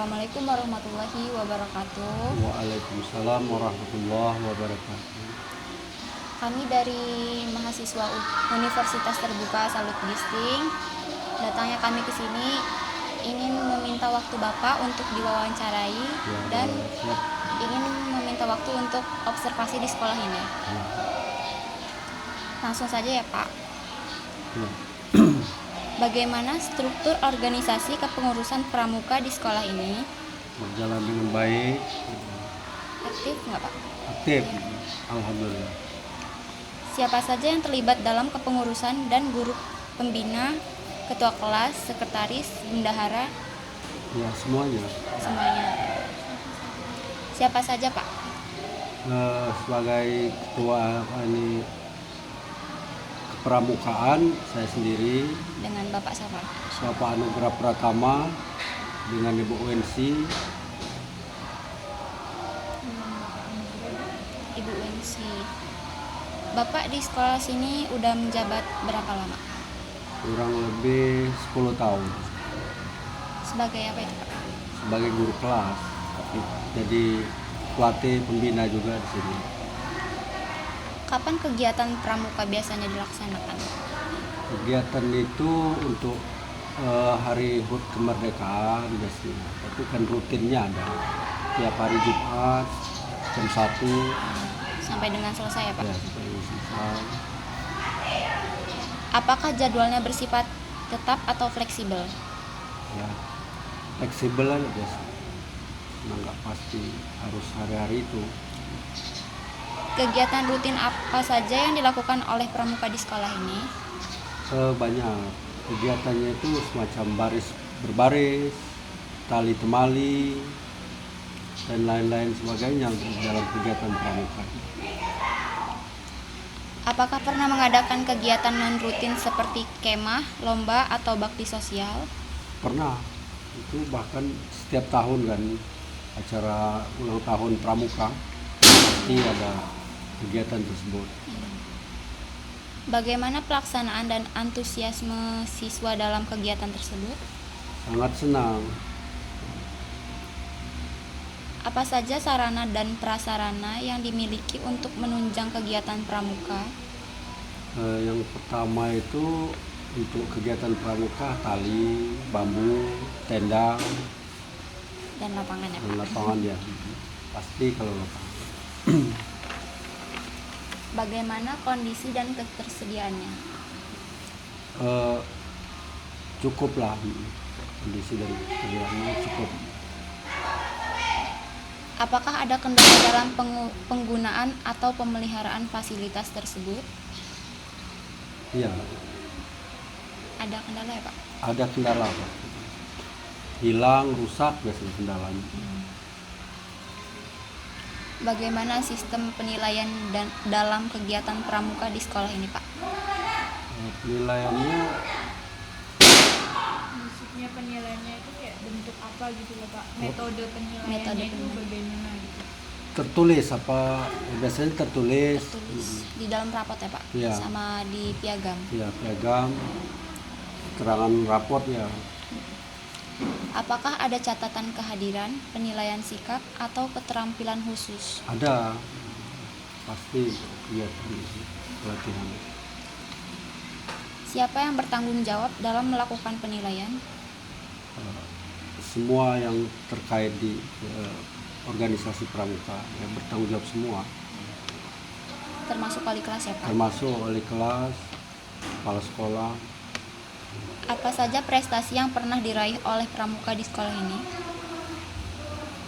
Assalamualaikum warahmatullahi wabarakatuh. Waalaikumsalam warahmatullahi wabarakatuh. Kami dari mahasiswa Universitas Terbuka Salut Gisting. Datangnya kami ke sini ingin meminta waktu Bapak untuk diwawancarai Ya, dan siap. ingin meminta waktu untuk observasi di sekolah ini. Ya, Langsung saja ya Pak. ya. Bagaimana struktur organisasi kepengurusan pramuka di sekolah ini? Berjalan dengan baik, Aktif nggak Pak? aktif, alhamdulillah. Siapa saja yang terlibat dalam kepengurusan dan guru pembina, ketua kelas, sekretaris, bendahara, Ya, semuanya. semuanya. Siapa saja Pak? Sebagai ketua ini kepramukaan, saya sendiri, Dengan Bapak siapa? Bapak Anugrah Pratama, dengan Ibu Wensi, Ibu Wensi. Bapak di sekolah sini udah menjabat berapa lama? kurang lebih 10 tahun Sebagai apa itu Pak? sebagai guru kelas, jadi pelatih pembina juga di sini. Kapan kegiatan pramuka biasanya dilaksanakan? Kegiatan itu untuk hari HUT kemerdekaan biasanya, tapi kan rutinnya ada tiap hari Jumat jam 1 Sampai dengan selesai ya Pak? ya sampai selesai. Apakah jadwalnya bersifat tetap atau fleksibel? Ya, fleksibel aja biasa, nggak pasti harus hari-hari itu. Kegiatan rutin apa saja yang dilakukan oleh pramuka di sekolah ini? Banyak kegiatannya itu semacam baris berbaris, tali temali, dan lain-lain sebagainya dalam kegiatan pramuka. Apakah pernah mengadakan kegiatan non-rutin seperti kemah, lomba, atau bakti sosial? Pernah, itu bahkan setiap tahun kan acara ulang tahun pramuka pasti ada kegiatan tersebut. Bagaimana pelaksanaan dan antusiasme siswa dalam kegiatan tersebut? Sangat senang. Apa saja sarana dan prasarana yang dimiliki untuk menunjang kegiatan pramuka? Yang pertama itu untuk kegiatan pramuka tali, bambu, tenda, Dan lapangan ya Pak? dan lapangan ya. Pasti kalau lapangan. Bagaimana kondisi dan ketersediaannya? Cukup lah kondisi dan kegiatannya cukup. Apakah ada kendala dalam penggunaan atau pemeliharaan fasilitas tersebut? Iya, Ada kendala ya Pak? ada kendala Pak. Hilang, rusak biasanya kendalanya. Bagaimana sistem penilaian dan dalam kegiatan pramuka di sekolah ini Pak? Penilaiannya Maksudnya penilaiannya itu kayak bentuk apa gitu loh Pak? Metode penilaiannya Metode itu penilaian. bagaimana gitu? tertulis apa? Biasanya tertulis. Tulis di dalam rapot ya Pak? Iya. Sama di piagam. Ya, piagam, keterangan raport ya. Apakah ada catatan kehadiran, penilaian sikap, atau keterampilan khusus? Ada, pasti kegiatan pelatihan. Siapa yang bertanggung jawab dalam melakukan penilaian? Semua yang terkait di organisasi pramuka yang bertanggung jawab semua, Termasuk wali kelas ya Pak? termasuk wali kelas, kepala sekolah. Apa saja prestasi yang pernah diraih oleh pramuka di sekolah ini?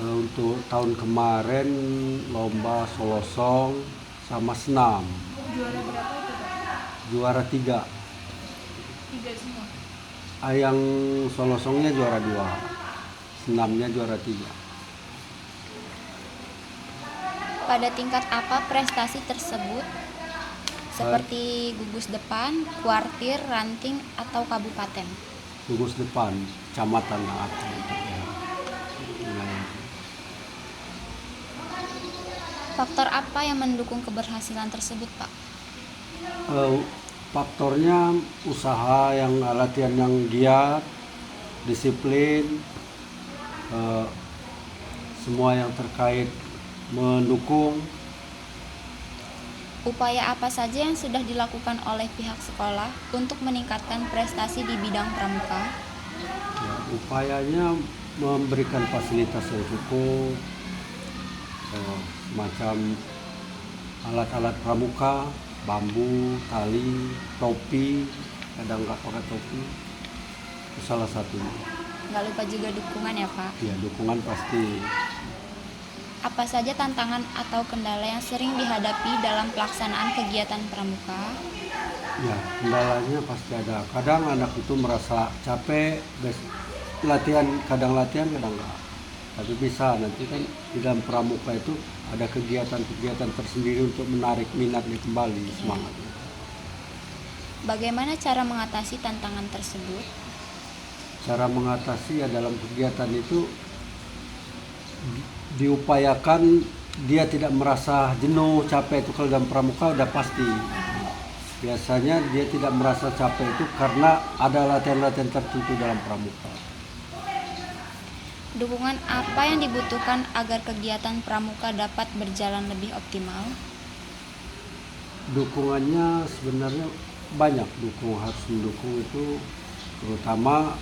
Untuk tahun kemarin lomba solosong sama senam, Juara berapa itu Pak? juara 3. 3 semua. Yang solosongnya juara 2, senamnya juara 3. Pada tingkat apa prestasi tersebut? Seperti gugus depan, kuartir, ranting, atau kabupaten? Gugus depan, kecamatan lah atau ya, wilayah. Faktor apa yang mendukung keberhasilan tersebut, Pak? Faktornya usaha yang latihan yang giat, disiplin, eh, semua yang terkait mendukung. Upaya apa saja yang sudah dilakukan oleh pihak sekolah untuk meningkatkan prestasi di bidang pramuka? Ya, upayanya memberikan fasilitas yang cukup, semacam alat-alat pramuka, bambu, tali, topi, kadang nggak pakai topi, itu salah satunya. Nggak lupa juga dukungan ya Pak. Ya, dukungan pasti. Apa saja tantangan atau kendala yang sering dihadapi dalam pelaksanaan kegiatan pramuka? Ya, kendalanya pasti ada. Kadang anak itu merasa capek, kadang latihan, kadang enggak. Tapi bisa, nanti kan di dalam pramuka itu ada kegiatan-kegiatan tersendiri untuk menarik minatnya kembali, semangatnya. Bagaimana cara mengatasi tantangan tersebut? Cara mengatasi ya dalam kegiatan itu diupayakan dia tidak merasa jenuh, capek. Itu kalau dalam pramuka udah pasti. Biasanya dia tidak merasa capek itu karena ada latihan-latihan tertentu dalam pramuka. Dukungan apa yang dibutuhkan agar kegiatan pramuka dapat berjalan lebih optimal? Dukungannya sebenarnya banyak, harus mendukung itu, terutama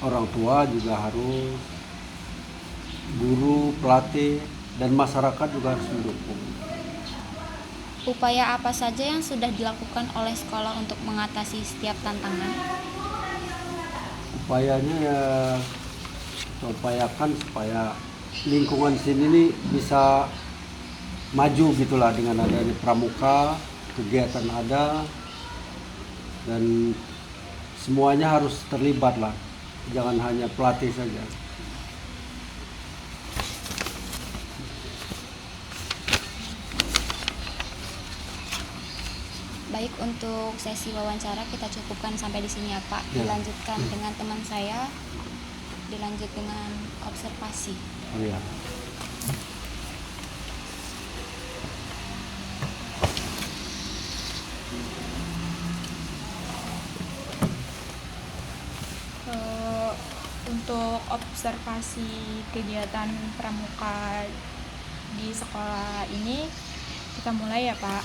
orang tua juga harus, guru, pelatih, dan masyarakat juga harus mendukung. Upaya apa saja yang sudah dilakukan oleh sekolah untuk mengatasi setiap tantangan? Upayanya ya kita upayakan supaya lingkungan sini nih bisa maju gitulah dengan adanya pramuka, kegiatan ada, dan semuanya harus terlibat lah, jangan hanya pelatih saja. Baik, untuk sesi wawancara kita cukupkan sampai di sini ya Pak. Ya. Dilanjutkan dengan teman saya, dilanjut dengan observasi. Oh ya. Untuk observasi kegiatan pramuka di sekolah ini kita mulai ya Pak.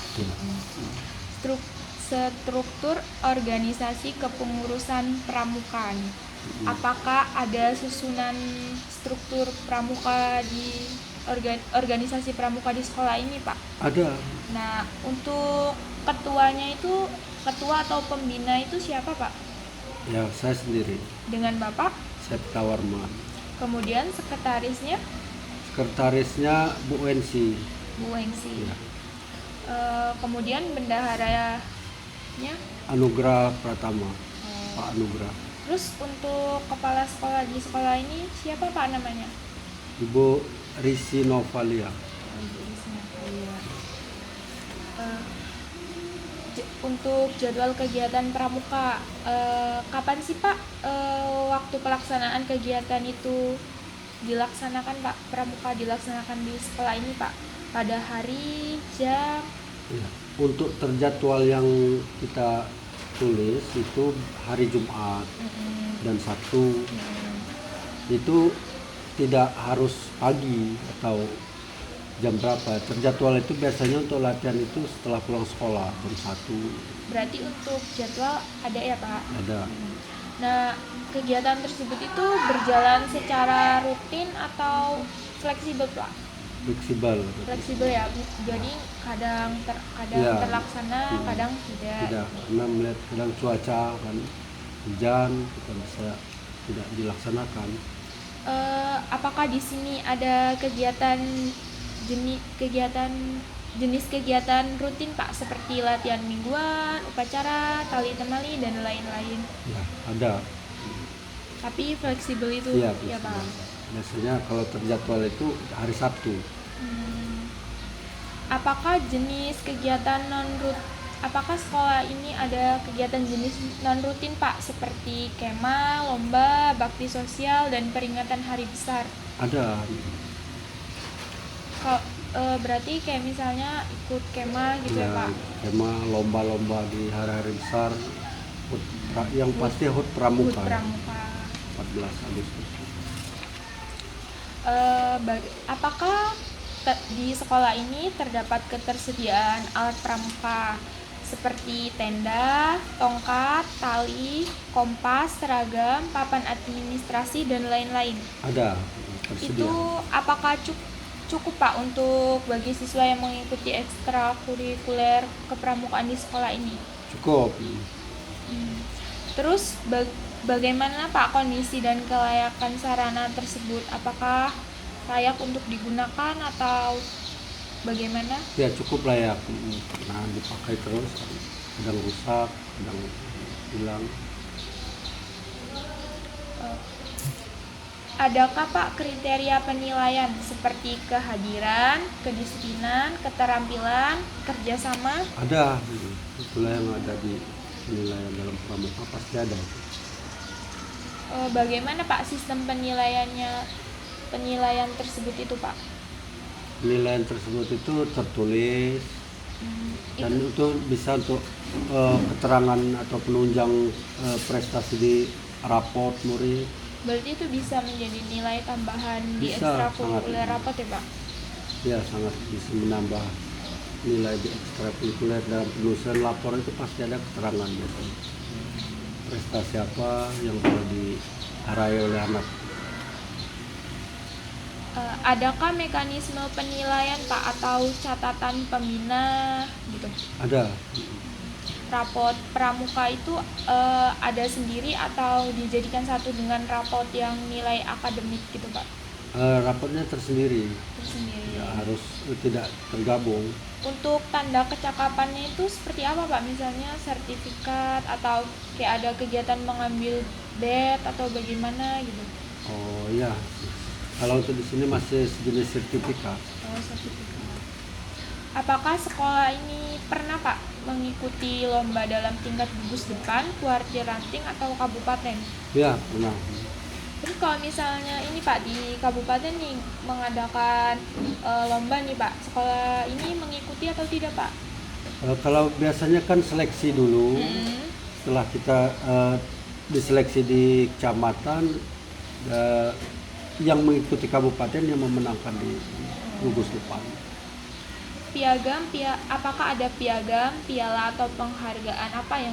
Struktur organisasi kepengurusan pramuka. Apakah ada susunan struktur pramuka di organisasi pramuka di sekolah ini Pak? Ada. Nah, untuk ketuanya itu, ketua atau pembina itu siapa Pak? Ya, saya sendiri, Dengan Bapak? Septa Warman. Kemudian sekretarisnya Sekretarisnya Bu Wensi. Bu Wengsi. Ya. Kemudian bendaharanya. Anugrah Pratama, Pak Anugrah. Terus untuk kepala sekolah di sekolah ini siapa Pak namanya? Ibu Risi Novalia. Untuk jadwal kegiatan pramuka, kapan sih Pak waktu pelaksanaan kegiatan itu dilaksanakan Pak? Pramuka dilaksanakan di sekolah ini Pak? Pada hari, jam? Ya. Untuk terjadwal yang kita tulis itu hari Jumat dan Sabtu. Itu tidak harus pagi atau jam berapa. Terjadwal itu biasanya untuk latihan itu setelah pulang sekolah jam 1. Berarti untuk jadwal ada ya Pak? Ada. Nah, kegiatan tersebut itu berjalan secara rutin atau fleksibel Pak? Fleksibel. Fleksibel ya, jadi kadang Ya. terlaksana, kadang tidak. Tidak, karena melihat kadang cuaca kan hujan, kita bisa tidak dilaksanakan. Apakah di sini ada jenis kegiatan rutin Pak, seperti latihan mingguan, upacara, tali temali dan lain-lain? Ya, ada. Tapi fleksibel itu Iya, ya Pak. biasanya kalau terjadwal itu hari Sabtu. Apakah apakah sekolah ini ada kegiatan jenis non rutin Pak, seperti kemah, lomba, bakti sosial dan peringatan hari besar? Ada. Berarti kayak misalnya ikut kemah gitu ya Pak? Kemah, lomba-lomba di hari-hari besar. Yang pasti HUT Pramuka. HUT Pramuka. 14 Agustus. Apakah di sekolah ini terdapat ketersediaan alat pramuka seperti tenda, tongkat, tali, kompas, seragam, papan administrasi, dan lain-lain? Ada Itu tersedia. apakah cukup Pak untuk bagi siswa yang mengikuti ekstrakurikuler kepramukaan di sekolah ini? Cukup. Terus bagaimana Pak kondisi dan kelayakan sarana tersebut? Apakah layak untuk digunakan atau bagaimana? Ya cukup layak. Nah dipakai terus, kadang rusak, kadang hilang. Adakah Pak kriteria penilaian seperti kehadiran, kedisiplinan, keterampilan, kerjasama? Ada, itulah yang ada di penilaian dalam pramuka pasti ada. Bagaimana Pak sistem penilaian tersebut itu Pak? Penilaian tersebut itu tertulis dan Itu itu bisa untuk keterangan atau penunjang prestasi di raport murid. berarti itu bisa menjadi nilai tambahan di Bisa, ekstrakurikuler sangat. rapot ya Pak? Ya sangat bisa menambah nilai di ekstrakurikuler. Dalam penulisan lapor itu pasti ada keterangan biasanya. Prestasi apa yang telah diraih oleh anak. Adakah mekanisme penilaian Pak atau catatan pembina gitu? Ada. Rapot pramuka itu ada sendiri atau dijadikan satu dengan rapot yang nilai akademik gitu Pak? Raportnya tersendiri, Tersendiri. ya, harus tidak tergabung. Untuk tanda kecakapannya itu seperti apa Pak? Misalnya sertifikat atau kayak ada kegiatan mengambil BET atau bagaimana gitu? Oh ya, kalau untuk di sini masih sejenis sertifikat. Oh, sertifikat. Apakah sekolah ini pernah Pak mengikuti lomba dalam tingkat gugus depan, kuartir ranting atau kabupaten? Ya, benar. Terus kalau misalnya ini Pak di kabupaten nih mengadakan lomba nih Pak, sekolah ini mengikuti atau tidak Pak? Kalau biasanya kan seleksi dulu, setelah kita diseleksi di kecamatan, yang mengikuti kabupaten yang memenangkan di gugus depan. Apakah ada piagam, piala atau penghargaan apa yang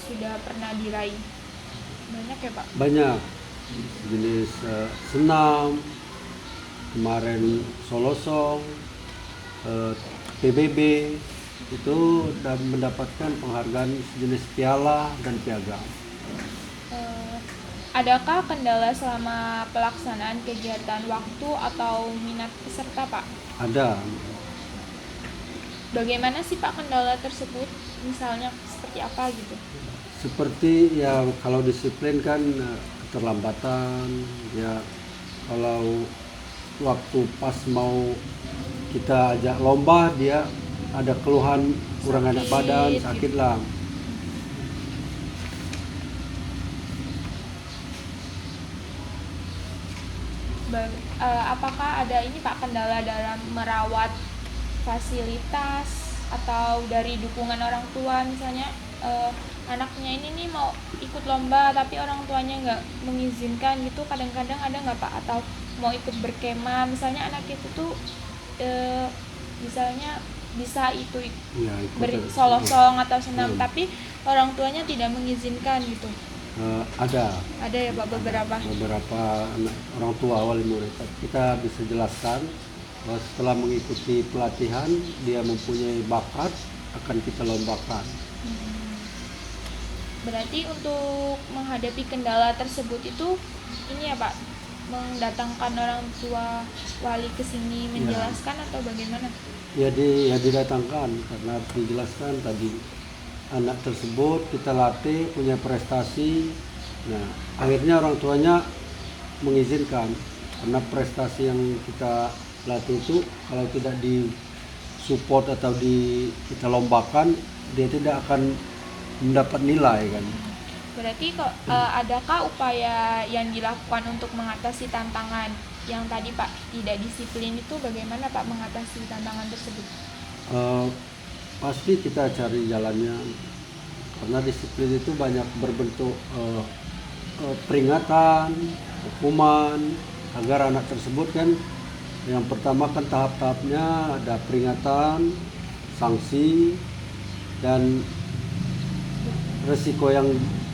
sudah pernah diraih? Banyak ya Pak? Banyak jenis senam, kemarin solosong, PBB itu dan mendapatkan penghargaan sejenis piala dan piagam. Adakah kendala selama pelaksanaan kegiatan waktu atau minat peserta Pak? Ada. Bagaimana sih Pak kendala tersebut? Misalnya seperti apa gitu? Seperti yang kalau disiplin kan keterlambatan, ya kalau waktu pas mau kita ajak lomba dia ada keluhan kurang enak badan, Sakit, sakit gitu. lah. Apakah ada ini Pak kendala dalam merawat fasilitas atau dari dukungan orang tua, misalnya anaknya ini nih mau ikut lomba tapi orang tuanya nggak mengizinkan gitu, kadang-kadang ada nggak Pak? Atau mau ikut berkemah, misalnya anak itu tuh misalnya bisa itu Ya, solosong atau senam tapi orang tuanya tidak mengizinkan gitu. ada Ada ya Pak beberapa. orang tua wali murid. Kita bisa jelaskan bahwa setelah mengikuti pelatihan dia mempunyai bakat, akan kita lombakan. Berarti untuk menghadapi kendala tersebut itu ini ya Pak, mendatangkan orang tua wali ke sini menjelaskan atau bagaimana? Ya didatangkan karena dijelaskan tadi anak tersebut kita latih punya prestasi. Nah akhirnya orang tuanya mengizinkan karena prestasi yang kita latih itu kalau tidak disupport atau kita lombakan dia tidak akan mendapat nilai kan. Berarti kok adakah upaya yang dilakukan untuk mengatasi tantangan yang tadi Pak tidak disiplin itu, bagaimana Pak mengatasi tantangan tersebut? Pasti kita cari jalannya karena disiplin itu banyak berbentuk peringatan, hukuman agar anak tersebut kan yang pertama kan tahap-tahapnya ada peringatan, sanksi, dan resiko yang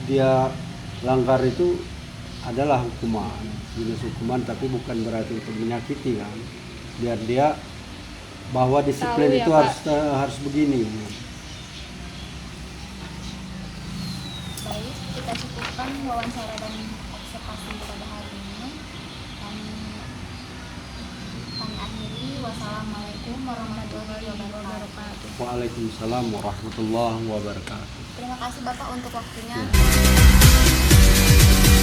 dia langgar itu adalah hukuman, jenis hukuman, tapi bukan berarti untuk menyakiti kan, biar dia bahwa disiplin Tahu ya, itu Pak. harus begini. Baik, kita cukupkan wawancara dan observasi pada hari ini. Kami akhiri. Wassalamualaikum warahmatullahi wabarakatuh. Waalaikumsalam warahmatullahi wabarakatuh. Terima kasih Bapak untuk waktunya. Ya.